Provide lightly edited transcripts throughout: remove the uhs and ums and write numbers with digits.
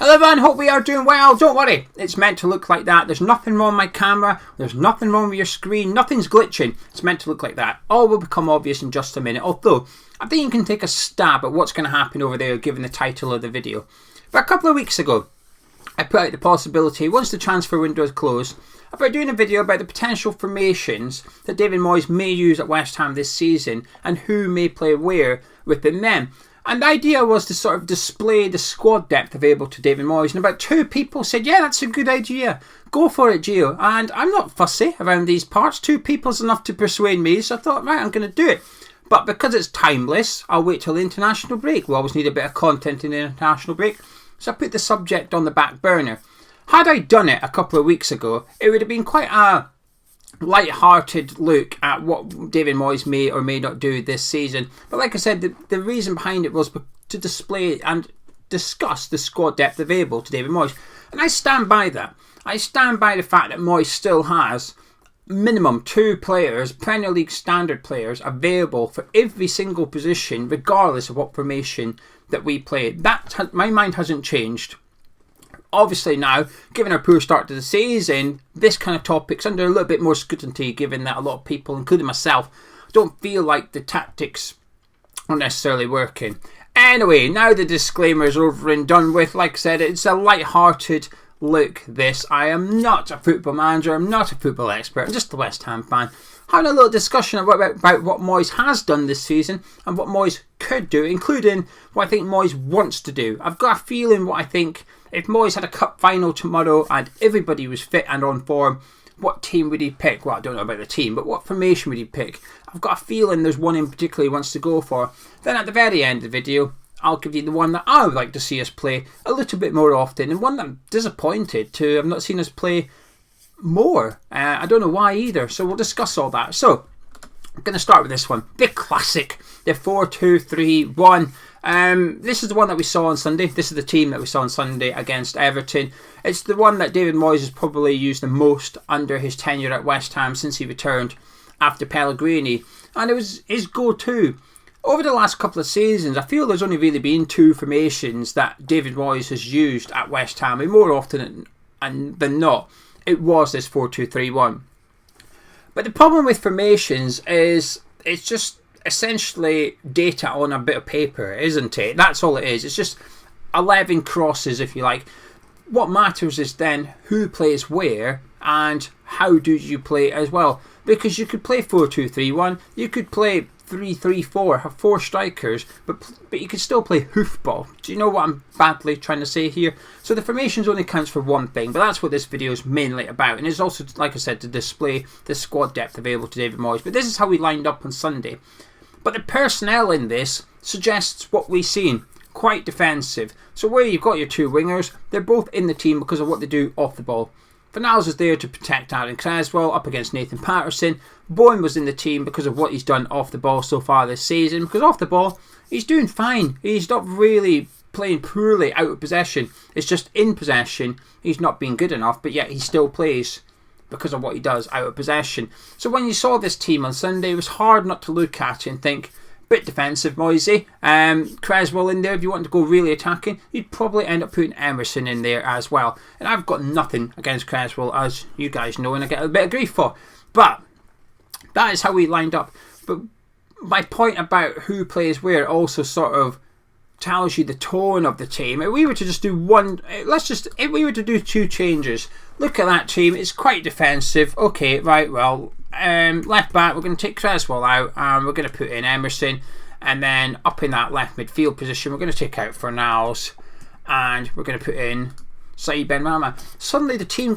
Hello everyone, hope we are doing well. Don't worry, it's meant to look like that. There's nothing wrong with my camera, there's nothing wrong with your screen, nothing's glitching. It's meant to look like that. All will become obvious in just a minute, although I think you can take a stab at what's going to happen over there given the title of the video. But a couple of weeks ago, I put out the possibility, once the transfer window is closed, about doing a video about the potential formations that David Moyes may use at West Ham this season and who may play where within them. And the idea was to sort of display the squad depth available to David Moyes. And about 2 people said, yeah, that's a good idea. Go for it, Gio. And I'm not fussy around these parts. 2 people's enough to persuade me. So I thought, right, I'm going to do it. But because it's timeless, I'll wait till the international break. We always need a bit of content in the international break. So I put the subject on the back burner. Had I done it a couple of weeks ago, it would have been quite a light-hearted look at what David Moyes may or may not do this season. But like I said, the reason behind it was to display and discuss the squad depth available to David Moyes. And I stand by that. I stand by the fact that Moyes still has minimum 2 players, Premier League standard players, available for every single position, regardless of what formation that we play. My mind hasn't changed. Obviously now, given our poor start to the season, this kind of topic's under a little bit more scrutiny, given that a lot of people, including myself, don't feel like the tactics are necessarily working. Anyway, now the disclaimer is over and done with. Like I said, it's a light-hearted look, this. I am not a football manager, I'm not a football expert, I'm just a West Ham fan. Having a little discussion about what Moyes has done this season and what Moyes could do, including what I think Moyes wants to do. I've got a feeling what I think, if Moyes had a cup final tomorrow and everybody was fit and on form, what team would he pick? Well, I don't know about the team, but what formation would he pick? I've got a feeling there's one in particular he wants to go for. Then at the very end of the video, I'll give you the one that I would like to see us play a little bit more often, and one that I'm disappointed to have not seen us play more. I don't know why either, so we'll discuss all that. So, I'm going to start with this one. The classic, the 4-2-3-1. This is the one that we saw on Sunday. This is the team that we saw on Sunday against Everton. It's the one that David Moyes has probably used the most under his tenure at West Ham since he returned after Pellegrini. And it was his go-to. Over the last couple of seasons, I feel there's only really been 2 formations that David Moyes has used at West Ham. And more often than not, it was this 4-2-3-1. But the problem with formations is it's just essentially data on a bit of paper, isn't it? That's all it is. It's just 11 crosses, if you like. What matters is then who plays where and how do you play as well. Because you could play 4-2-3-1, you could play 3-3-4, have 4 strikers, but you could still play hoofball. Do you know what I'm badly trying to say here? So the formations only counts for one thing, but that's what this video is mainly about. And it's also, like I said, to display the squad depth available to David Moyes. But this is how we lined up on Sunday. But the personnel in this suggests what we've seen. Quite defensive. So where you've got your 2 wingers, they're both in the team because of what they do off the ball. Fornals is there to protect Aaron Cresswell up against Nathan Patterson. Bowen was in the team because of what he's done off the ball so far this season. Because off the ball, he's doing fine. He's not really playing poorly out of possession. It's just in possession, he's not being good enough, but yet he still plays because of what he does out of possession. So when you saw this team on Sunday, it was hard not to look at it and think, bit defensive, Moisey. Cresswell in there, if you want to go really attacking, you'd probably end up putting Emerson in there as well. And I've got nothing against Cresswell, as you guys know, and I get a bit of grief for. But that is how we lined up. But my point about who plays where also sort of tells you the tone of the team. If we were to just do if we were to do 2 changes, look at that team, it's quite defensive. Okay, right, well, left back, we're going to take Cresswell out and we're going to put in Emerson, and then up in that left midfield position we're going to take out Fornals and we're going to put in Saïd Benrahma. Suddenly the team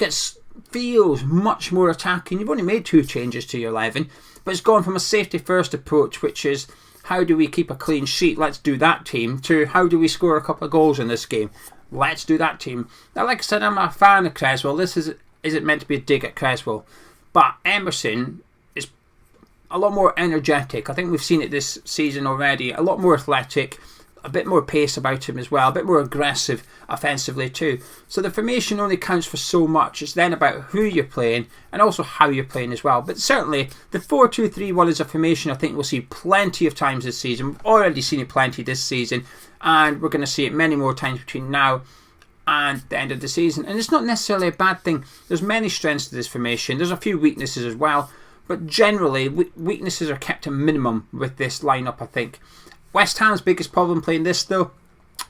feels much more attacking. You've only made 2 changes to your 11, but it's gone from a safety first approach, which is how do we keep a clean sheet, let's do that team, to how do we score a couple of goals in this game, let's do that team. Now, like I said, I'm a fan of Cresswell. This isn't meant to be a dig at Cresswell, but Emerson is a lot more energetic. I think we've seen it this season already. A lot more athletic, a bit more pace about him as well, a bit more aggressive offensively too. So the formation only counts for so much. It's then about who you're playing and also how you're playing as well. But certainly the 4-2-3-1 is a formation I think we'll see plenty of times this season. We've already seen it plenty this season, and we're going to see it many more times between now and the end of the season. And it's not necessarily a bad thing. There's many strengths to this formation. There's a few weaknesses as well. But generally, weaknesses are kept to minimum with this lineup, I think. West Ham's biggest problem playing this, though,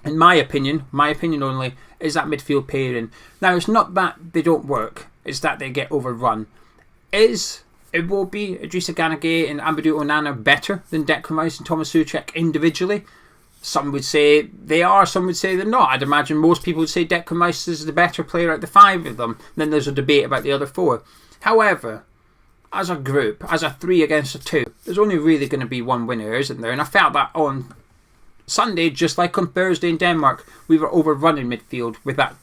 in my opinion only, is that midfield pairing. Now, it's not that they don't work. It's that they get overrun. It will be Idrissa Gana Gueye and Amadou Onana better than Declan Rice and Thomas Souček individually? Some would say they are, some would say they're not. I'd imagine most people would say Declan Rice is the better player out of the five of them. Then there's a debate about the other four. However, as a group, as a 3 against a 2, there's only really going to be one winner, isn't there? And I felt that on Sunday, just like on Thursday in Denmark, we were overrunning midfield with that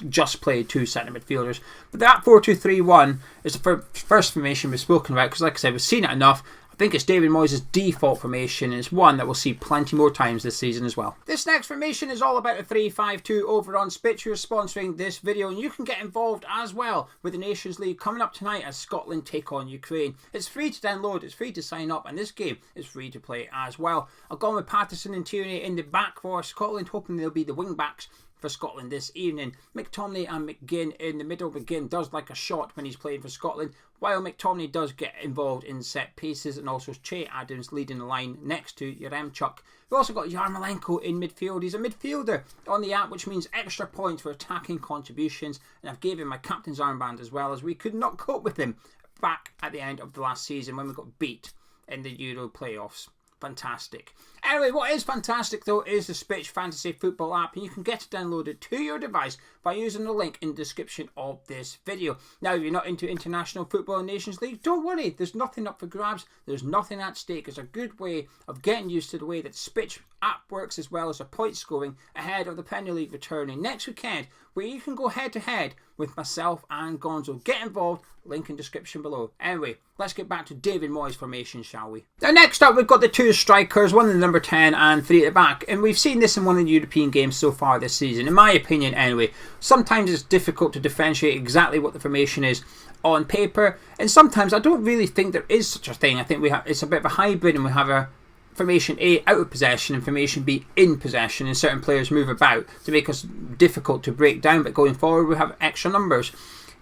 just played 2 centre midfielders. But that 4-2-3-1 is the first formation we've spoken about, because like I said, we've seen it enough. I think it's David Moyes' default formation, and it's one that we'll see plenty more times this season as well. This next formation is all about the 3-5-2 over on Spitch, who are sponsoring this video, and you can get involved as well with the Nations League coming up tonight as Scotland take on Ukraine. It's free to download, it's free to sign up, and this game is free to play as well. I've gone with Patterson and Tierney in the back for Scotland, hoping they'll be the wing backs for Scotland this evening. McTominay and McGinn in the middle. McGinn does like a shot when he's playing for Scotland, while McTominay does get involved in set pieces, and also Che Adams leading the line next to Yaremchuk. We've also got Yarmolenko in midfield. He's a midfielder on the app, which means extra points for attacking contributions, and I've gave him my captain's armband as well, as we could not cope with him back at the end of the last season when we got beat in the Euro playoffs. Fantastic. Anyway, what is fantastic though is the Spitch Fantasy Football app, and you can get it downloaded to your device by using the link in the description of this video. Now, if you're not into international football and Nations League, don't worry, there's nothing up for grabs, there's nothing at stake. It's a good way of getting used to the way that Spitch app works, as well as a point scoring ahead of the Premier League returning next weekend, where you can go head to head with myself and Gonzo. Get involved, link in description below. Anyway, let's get back to David Moyes' formation, shall we? Now, next up, we've got the 2 strikers, one in the number 10 and 3 at the back, and we've seen this in one of the European games so far this season. In my opinion, anyway, sometimes it's difficult to differentiate exactly what the formation is on paper, and sometimes I don't really think there is such a thing. I think it's a bit of a hybrid, and we have a formation A out of possession and formation B in possession, and certain players move about to make us difficult to break down, but going forward we have extra numbers.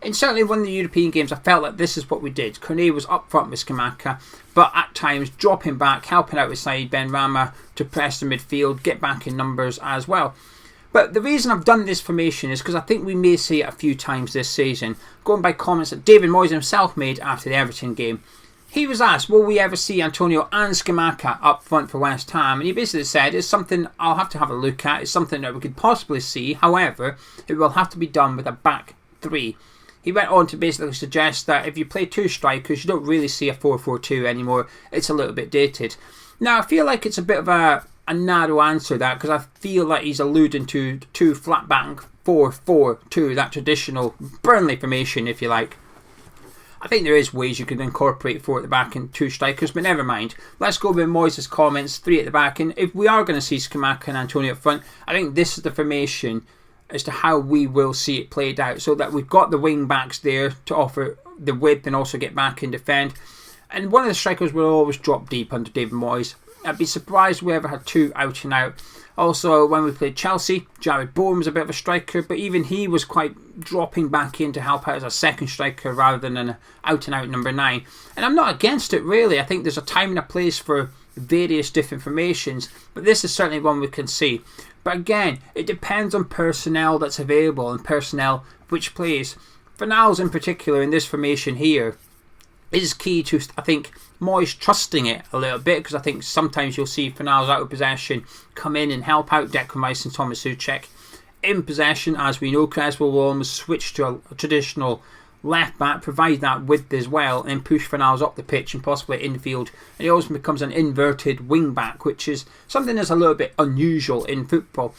And certainly one of the European games, I felt like this is what we did. Cornet was up front with Scamacca, but at times dropping back, helping out with Said Benrahma to press the midfield, get back in numbers as well. But the reason I've done this formation is because I think we may see it a few times this season, going by comments that David Moyes himself made after the Everton game. He was asked, will we ever see Antonio and Scamacca up front for West Ham? And he basically said, it's something I'll have to have a look at. It's something that we could possibly see. However, it will have to be done with a back 3. He went on to basically suggest that if you play 2 strikers, you don't really see a 4-4-2 anymore. It's a little bit dated. Now, I feel like it's a bit of a narrow answer, that, because I feel like he's alluding to 2 flat back 4-4-2, that traditional Burnley formation, if you like. I think there is ways you could incorporate 4 at the back and 2 strikers, but never mind. Let's go with Moyes' comments, 3 at the back. And if we are going to see Scamacca and Antonio up front, I think this is the formation as to how we will see it played out, so that we've got the wing backs there to offer the width and also get back and defend. And one of the strikers will always drop deep under David Moyes. I'd be surprised if we ever had 2 out and out. Also, when we played Chelsea, Jared Bourne was a bit of a striker, but even he was quite dropping back in to help out as a second striker rather than an out-and-out number 9. And I'm not against it, really. I think there's a time and a place for various different formations, but this is certainly one we can see. But again, it depends on personnel that's available and personnel which plays. Fornals in particular in this formation here is key to, I think, Moyes trusting it a little bit, because I think sometimes you'll see Fornals out of possession come in and help out Declan Rice and Thomas Souček. In possession, as we know, Creswell will almost switch to a traditional left back, provide that width as well, and push Fornals up the pitch and possibly infield, and he also becomes an inverted wing back, which is something that's a little bit unusual in football.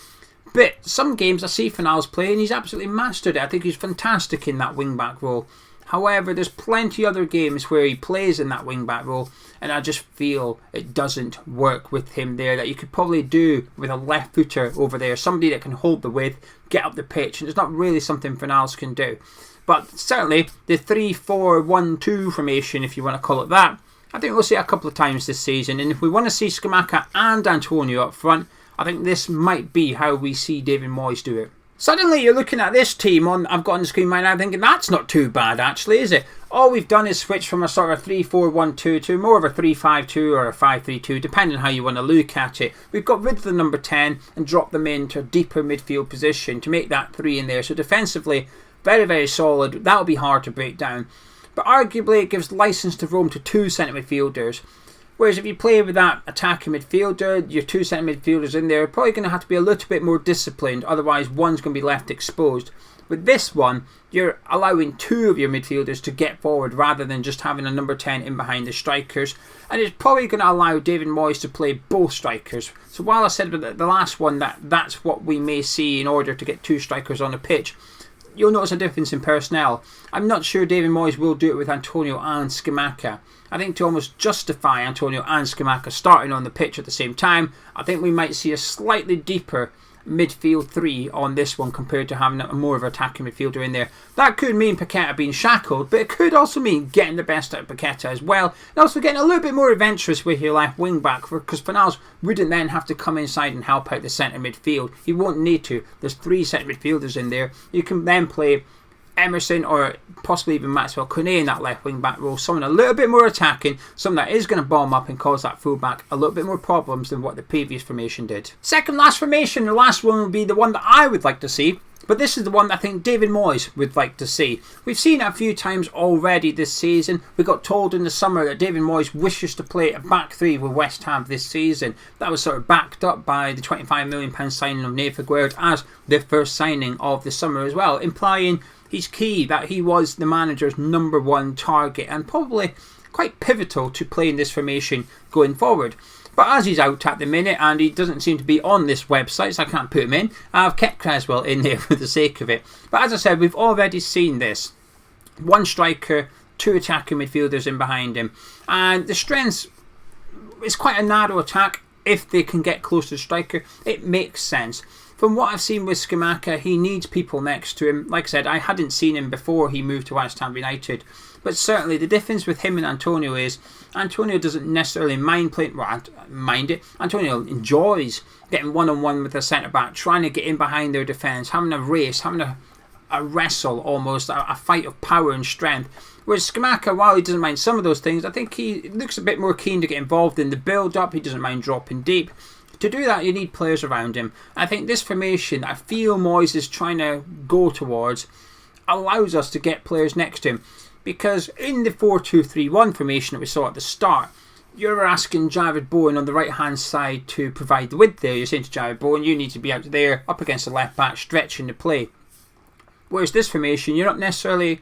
But some games I see Fornals play and he's absolutely mastered it. I think he's fantastic in that wing back role. However, there's plenty other games where he plays in that wing-back role, and I just feel it doesn't work with him there, that you could probably do with a left footer over there, somebody that can hold the width, get up the pitch, and it's not really something Fornals can do. But certainly, the 3-4-1-2 formation, if you want to call it that, I think we'll see it a couple of times this season, and if we want to see Scamacca and Antonio up front, I think this might be how we see David Moyes do it. Suddenly you're looking at this team I've got on the screen right now thinking that's not too bad actually, is it? All we've done is switch from a sort of 3-4-1-2 to more of a 3-5-2 or a 5-3-2 depending on how you want to look at it. We've got rid of the number 10 and dropped them into a deeper midfield position to make that 3 in there. So defensively, very, very solid. That'll be hard to break down. But arguably it gives license to roam to 2 centre midfielders. Whereas if you play with that attacking midfielder, your 2 centre midfielders in there are probably going to have to be a little bit more disciplined, otherwise one's going to be left exposed. With this one, you're allowing 2 of your midfielders to get forward rather than just having a number 10 in behind the strikers. And it's probably going to allow David Moyes to play both strikers. So while I said with the last one that's what we may see in order to get 2 strikers on the pitch, you'll notice a difference in personnel. I'm not sure David Moyes will do it with Antonio and Scamacca. I think to almost justify Antonio and Scamacca starting on the pitch at the same time, I think we might see a slightly deeper midfield 3 on this one compared to having a more of an attacking midfielder in there. That could mean Paqueta being shackled, but it could also mean getting the best out of Paqueta as well, and also getting a little bit more adventurous with your left wing back, because Fornals wouldn't then have to come inside and help out the centre midfield. He won't need to. There's 3 centre midfielders in there. You can then play Emerson or possibly even Maxwell Koné in that left wing back role, someone a little bit more attacking, someone that is going to bomb up and cause that fullback a little bit more problems than what the previous formation did. Second last formation, the last one will be the one that I would like to see, but this is the one that I think David Moyes would like to see. We've seen it a few times already this season. We got told in the summer that David Moyes wishes to play a back 3 with West Ham this season. That was sort of backed up by the £25 million signing of Nathan Guerd as the first signing of the summer as well, implying he's key, that he was the manager's number 1 target and probably quite pivotal to playing this formation going forward. But as he's out at the minute and he doesn't seem to be on this website, so I can't put him in, I've kept Cresswell in there for the sake of it. But as I said, we've already seen this. 1 striker, 2 attacking midfielders in behind him. And the strengths is quite a narrow attack. If they can get close to the striker, it makes sense. From what I've seen with Scamacca, he needs people next to him. Like I said, I hadn't seen him before he moved to West Ham United. But certainly the difference with him and Antonio is Antonio doesn't necessarily mind playing, mind it. Antonio enjoys getting one-on-one with the centre-back, trying to get in behind their defence, having a race, having a wrestle almost, a fight of power and strength. Whereas Scamacca, while he doesn't mind some of those things, I think he looks a bit more keen to get involved in the build-up. He doesn't mind dropping deep. To do that, you need players around him. I think this formation, I feel Moyes is trying to go towards, allows us to get players next to him. Because in the 4-2-3-1 formation that we saw at the start, you're asking Jared Bowen on the right-hand side to provide the width there. You're saying to Jared Bowen, you need to be out there, up against the left-back, stretching the play. Whereas this formation, you're not necessarily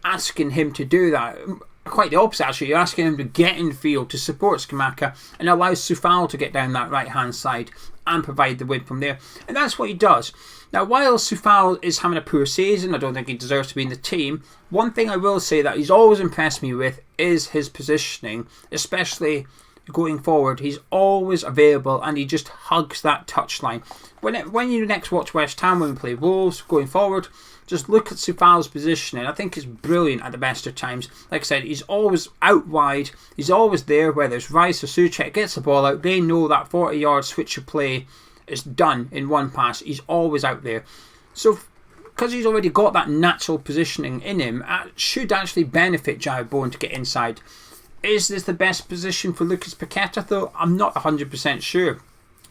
asking him to do that. Quite the opposite actually, you're asking him to get in field to support Scamacca and allow Soufal to get down that right hand side and provide the width from there, and that's what he does. Now while Soufal is having a poor season, I don't think he deserves to be in the team. One thing I will say that he's always impressed me with is his positioning, especially going forward. He's always available and he just hugs that touchline. When you next watch West Ham when we play Wolves going forward, just look at Soufal's positioning. I think it's brilliant at the best of times. Like I said, he's always out wide. He's always there, whether it's Rice or Souček gets the ball out. They know that 40-yard switch of play is done in one pass. He's always out there. So because he's already got that natural positioning in him, it should actually benefit Jared Bowen to get inside. Is this the best position for Lucas Paqueta though? I'm not 100% sure.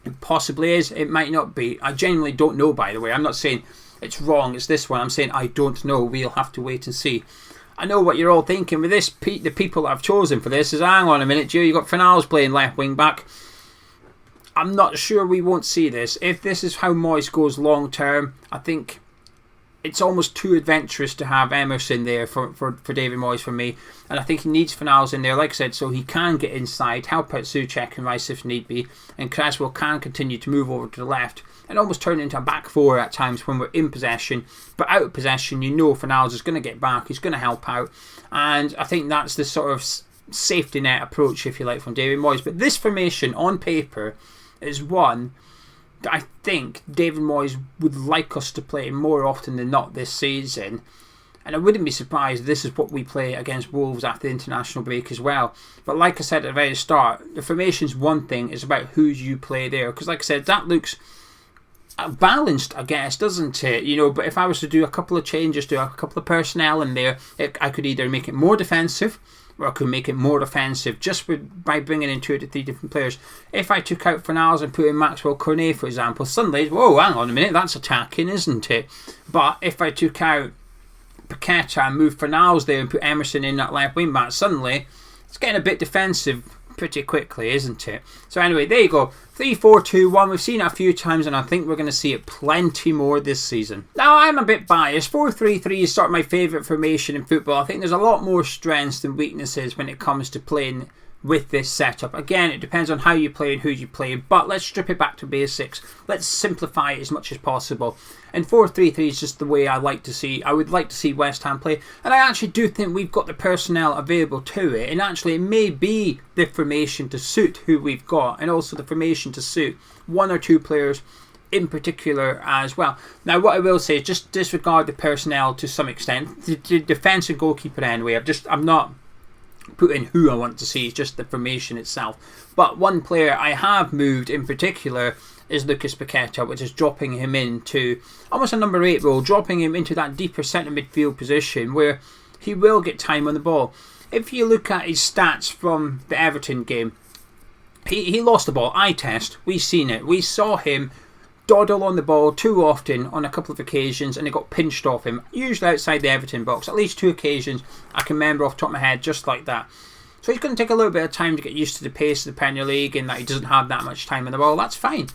It possibly is. It might not be. I genuinely don't know, by the way. I'm not saying it's wrong, it's this one. I'm saying I don't know. We'll have to wait and see. I know what you're all thinking with this. The people that I've chosen for this is, hang on a minute, Joe, you got Fornals playing left wing back. I'm not sure we won't see this. If this is how Moyes goes long term, I think it's almost too adventurous to have Emerson there for David Moyes for me. And I think he needs Fornals in there, like I said, so he can get inside, help out Souček and Rice if need be, and Cresswell can continue to move over to the left and almost turn into a back 4 at times when we're in possession. But out of possession, you know Fornals is going to get back, he's going to help out, and I think that's the sort of safety net approach, if you like, from David Moyes. But this formation on paper is one that I think David Moyes would like us to play more often than not this season. And I wouldn't be surprised if this is what we play against Wolves after the international break as well. But like I said at the very start, the formation's one thing, it's about who you play there. Because like I said, that looks balanced, I guess, doesn't it? You know, but if I was to do a couple of changes, do a couple of personnel in there, I could either make it more defensive, or I could make it more offensive just by bringing in 2 to 3 different players. If I took out Fornals and put in Maxwell Cornet, for example, suddenly, whoa, hang on a minute, that's attacking, isn't it? But if I took out Paqueta and moved Fornals there and put Emerson in that left wing back, suddenly it's getting a bit defensive pretty quickly, isn't it? So anyway, there you go. 3-4-2-1. We've seen it a few times, and I think we're going to see it plenty more this season. Now, I'm a bit biased. 4-3-3 is sort of my favourite formation in football. I think there's a lot more strengths than weaknesses when it comes to playing with this setup. Again, it depends on how you play and who you play, but let's strip it back to basics. Let's simplify it as much as possible. And 4-3-3 is just the way I would like to see West Ham play, and I actually do think we've got the personnel available to it, and actually it may be the formation to suit who we've got, and also the formation to suit 1 or 2 players in particular as well. Now, what I will say is just disregard the personnel to some extent. The defence and goalkeeper anyway, I'm not put in who I want to see, it's just the formation itself. But one player I have moved in particular is Lucas Paqueta, which is dropping him into almost a number 8 role, dropping him into that deeper centre midfield position where he will get time on the ball. If you look at his stats from the Everton game, he lost the ball. Eye test, we've seen it. We saw him dawdle on the ball too often on a couple of occasions, and it got pinched off him, usually outside the Everton box. At least 2 occasions I can remember off the top of my head, just like that. So he's going to take a little bit of time to get used to the pace of the Premier League, and that he doesn't have that much time on the ball. That's fine.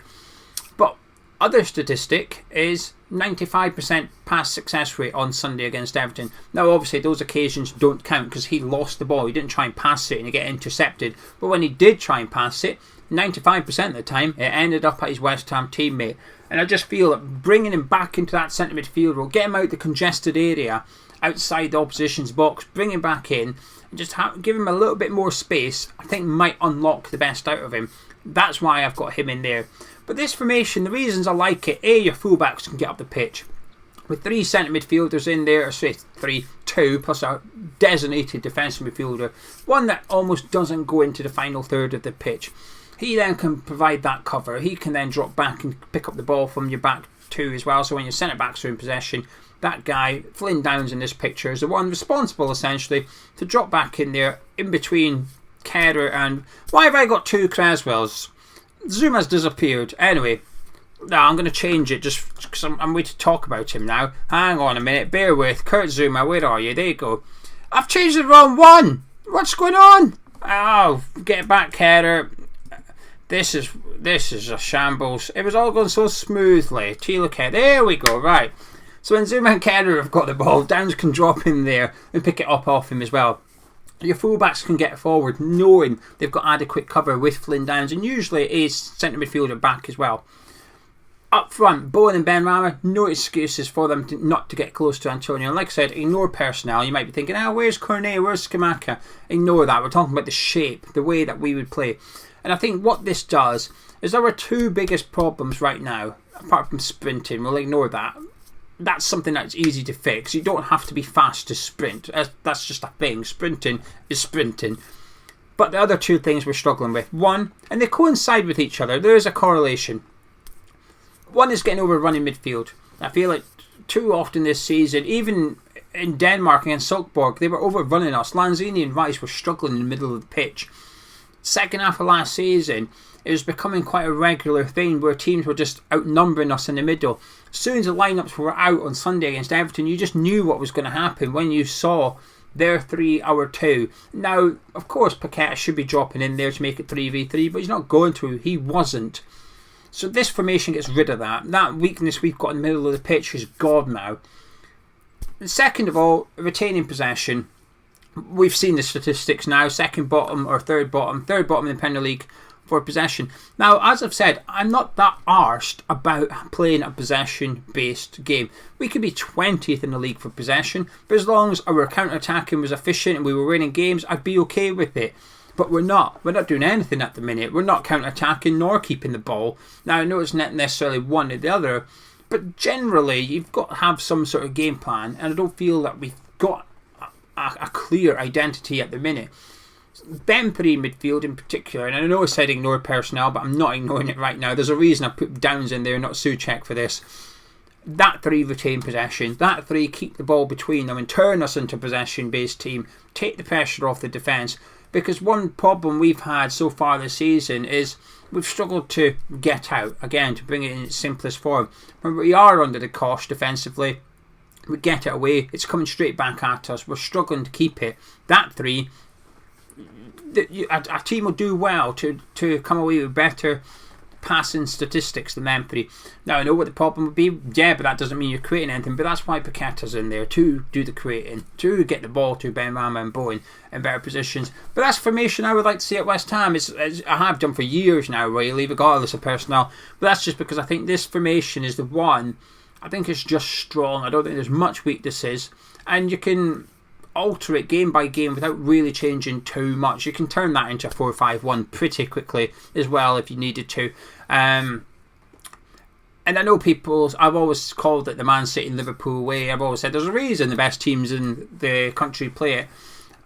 But other statistic is 95% pass success rate on Sunday against Everton. Now obviously those occasions don't count because he lost the ball. He didn't try and pass it and he get intercepted. But when he did try and pass it, 95% of the time it ended up at his West Ham teammate. And I just feel that bringing him back into that centre midfield role, get him out the congested area outside the opposition's box, bring him back in and just give him a little bit more space, I think might unlock the best out of him. That's why I've got him in there. But this formation, the reasons I like it, your fullbacks can get up the pitch. With 3 centre midfielders in there, or say 2 plus a designated defensive midfielder, one that almost doesn't go into the final third of the pitch. He then can provide that cover. He can then drop back and pick up the ball from your back 2 as well. So when your centre backs are in possession, that guy, Flynn Downs in this picture, is the one responsible essentially to drop back in there in between Kerr and... Why have I got 2 Creswells? Zuma's disappeared. Anyway, no, I'm going to change it just because I'm waiting to talk about him now. Hang on a minute, bear with. Kurt Zuma, where are you? There you go. I've changed the wrong one. What's going on? Oh, get back, Kerr. This is a shambles. It was all going so smoothly. Tilo Kerr. There we go. Right. So when Zuma and Kerr have got the ball, Downs can drop in there and pick it up off him as well. Your fullbacks can get forward knowing they've got adequate cover with Flynn Downs, and usually it is centre midfielder back as well. Up front, Bowen and Benrahma, no excuses for them not to get close to Antonio. And like I said, ignore personnel. You might be thinking, where's Cornet, where's Skamaka? Ignore that. We're talking about the shape, the way that we would play. And I think what this does is our 2 biggest problems right now, apart from sprinting, we'll ignore that. That's something that's easy to fix. You don't have to be fast to sprint. That's just a thing. Sprinting is sprinting. But the other 2 things we're struggling with. One, and they coincide with each other. There is a correlation. One is getting overrun in midfield. I feel like too often this season, even in Denmark against Silkeborg, they were overrunning us. Lanzini and Rice were struggling in the middle of the pitch. Second half of last season, it was becoming quite a regular thing where teams were just outnumbering us in the middle. As soon as the lineups were out on Sunday against Everton, you just knew what was going to happen when you saw their 3, our 2. Now, of course, Paqueta should be dropping in there to make it 3v3, but he's not going to. He wasn't. So this formation gets rid of that. That weakness we've got in the middle of the pitch is gone now. And second of all, retaining possession. We've seen the statistics now. Second bottom or third bottom in the Premier League for possession. Now, as I've said, I'm not that arsed about playing a possession-based game. We could be 20th in the league for possession, but as long as our counter-attacking was efficient and we were winning games, I'd be okay with it. But we're not. We're not doing anything at the minute. We're not counter-attacking nor keeping the ball. Now, I know it's not necessarily one or the other, but generally, you've got to have some sort of game plan, and I don't feel that we've got a clear identity at the minute. them three midfield in particular, and I know I said ignore personnel, but I'm not ignoring it right now. There's a reason I put Downs in there, not Souček, for this. That three retain possession. That three keep the ball between them and turn us into a possession-based team. Take the pressure off the defence. Because one problem we've had so far this season is we've struggled to get out. Again, to bring it in its simplest form. When we are under the cosh defensively, we get it away. It's coming straight back at us. We're struggling to keep it. That three, our team will do well to come away with better passing statistics than them three. Now, I know what the problem would be. Yeah, but that doesn't mean you're creating anything. But that's why Paqueta's in there, to do the creating, to get the ball to Benrahma and Bowen in better positions. But that's formation I would like to see at West Ham. It's I have done for years now, really, regardless of personnel. But that's just because I think this formation is the one. I think it's just strong. I don't think there's much weaknesses. And you can alter it game by game without really changing too much. You can turn that into a 4-5-1 pretty quickly as well if you needed to. And I know I've always called it the Man City and Liverpool way. I've always said there's a reason the best teams in the country play it.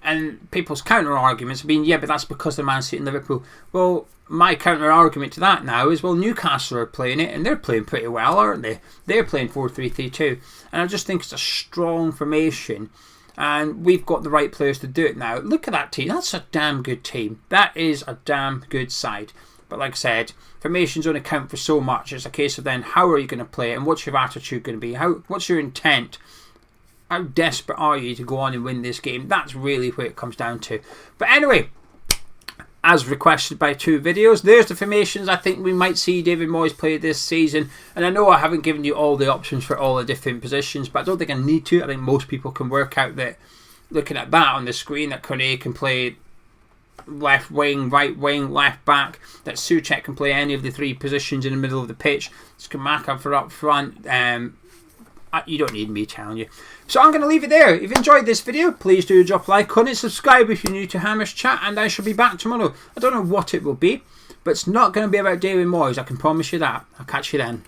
And people's counter arguments have been, yeah, but that's because they're Man City and Liverpool. Well, my counter argument to that now is, well, Newcastle are playing it and they're playing pretty well, aren't they? They're playing 4-3-3-2. And I just think it's a strong formation. And we've got the right players to do it now. Look at that team. That's a damn good team. That is a damn good side. But like I said, formations only count for so much. It's a case of then how are you going to play it and what's your attitude going to be? What's your intent? How desperate are you to go on and win this game? That's really where it comes down to. But anyway, as requested by 2 videos, there's the formations I think we might see David Moyes play this season. And I know I haven't given you all the options for all the different positions, but I don't think I need to. I think most people can work out that, looking at that on the screen, that Kone can play left wing, right wing, left back, that Souček can play any of the 3 positions in the middle of the pitch. Skamaka for up front. You don't need me telling you. So I'm going to leave it there. If you've enjoyed this video, please do drop a like on it. Subscribe if you're new to Hammer's Chat. And I shall be back tomorrow. I don't know what it will be, but it's not going to be about David Moyes. I can promise you that. I'll catch you then.